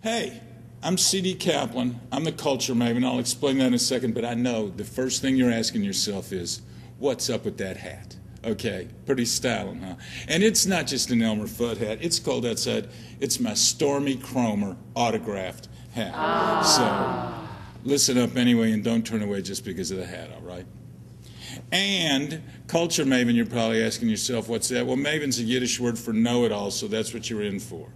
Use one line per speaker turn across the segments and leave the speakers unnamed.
Hey, I'm C.D. Kaplen. I'm the culture maven. I'll explain that in a second, but I know the first thing you're asking yourself is, what's up with that hat? Okay, pretty styling, huh? And it's not just an Elmer Fudd hat. It's cold outside. It's my Stormy Cromer autographed hat. So listen up anyway and don't turn away just because of the hat, all right? And culture maven, you're probably asking yourself, what's that? Well, maven's a Yiddish word for know-it-all, so that's what you're in for.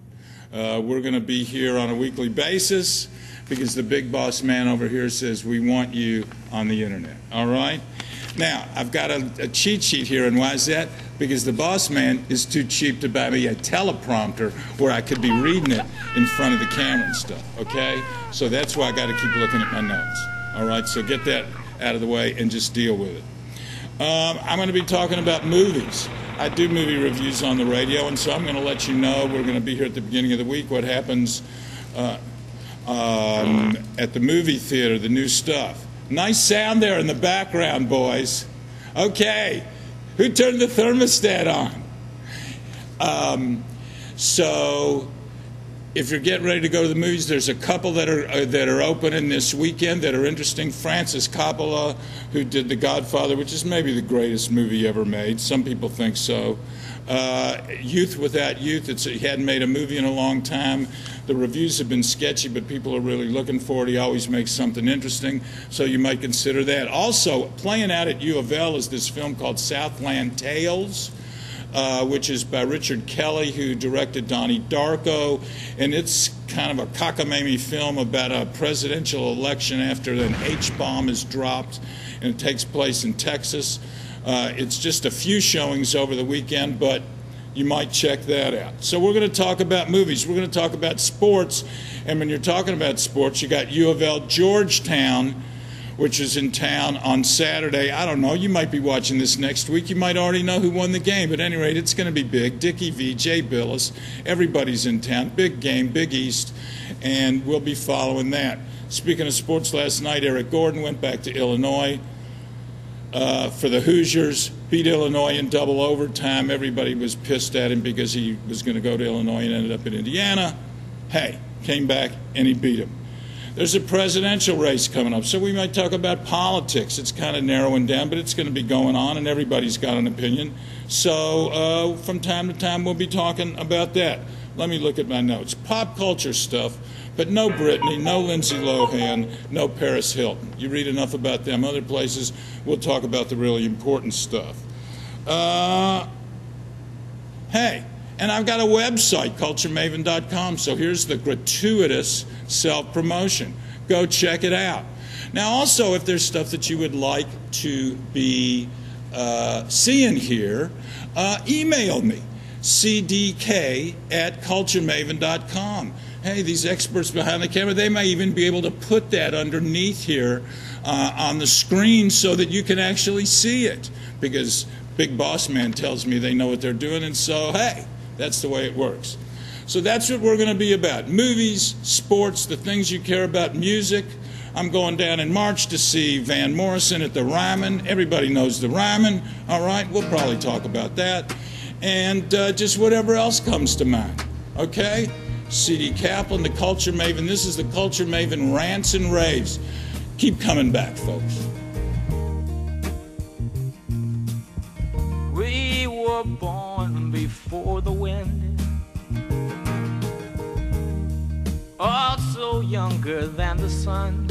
We're going to be here on a weekly basis because the big boss man over here says we want you on the internet, all right? Now, I've got a cheat sheet here, and why is that? Because the boss man is too cheap to buy me a teleprompter where I could be reading it in front of the camera and stuff, okay? So that's why I got to keep looking at my notes, all right? So get that out of the way and just deal with it. I'm going to be talking about movies. I do movie reviews on the radio, and so I'm going to let you know, we're going to be here at the beginning of the week, what happens at the movie theater, the new stuff. Nice sound there in the background, boys. Okay, who turned the thermostat on? So if you're getting ready to go to the movies, there's a couple that are opening this weekend that are interesting. Francis Coppola, who did The Godfather, which is maybe the greatest movie ever made. Some people think so. Youth Without Youth, he hadn't made a movie in a long time. The reviews have been sketchy, but people are really looking for it. He always makes something interesting, so you might consider that. Also, playing out at U of L is this film called Southland Tales, which is by Richard Kelly, who directed Donnie Darko, and it's kind of a cockamamie film about a presidential election after an H-bomb is dropped, and it takes place in Texas. It's just a few showings over the weekend, but you might check that out. So we're going to talk about movies. We're going to talk about sports, and when you're talking about sports, you got U of L Georgetown, which is in town on Saturday. I don't know, you might be watching this next week. You might already know who won the game. But at any rate, it's going to be big. Dickie V, Jay Billis, everybody's in town. Big game, Big East, and we'll be following that. Speaking of sports, last night Eric Gordon went back to Illinois for the Hoosiers, beat Illinois in double overtime. Everybody was pissed at him because he was going to go to Illinois and ended up in Indiana. Hey, came back and he beat him. There's a presidential race coming up, so we might talk about politics. It's kind of narrowing down, but it's going to be going on, and everybody's got an opinion. So from time to time, we'll be talking about that. Let me look at my notes. Pop culture stuff, but no Britney, no Lindsay Lohan, no Paris Hilton. You read enough about them other places, we'll talk about the really important stuff. Hey, and I've got a website, culturemaven.com, so here's the gratuitous self-promotion. Go check it out. Now, also, if there's stuff that you would like to be seeing here, email me, cdk@culturemaven.com. Hey, these experts behind the camera, they may even be able to put that underneath here on the screen so that you can actually see it, because Big Boss Man tells me they know what they're doing, and so, hey, that's the way it works. So that's what we're going to be about. Movies, sports, the things you care about, music. I'm going down in March to see Van Morrison at the Ryman. Everybody knows the Ryman. All right, we'll probably talk about that. And just whatever else comes to mind. Okay? C.D. Kaplen, the Culture Maven. This is the Culture Maven Rants and Raves. Keep coming back, folks.
We were born before the wind, also younger than the sun.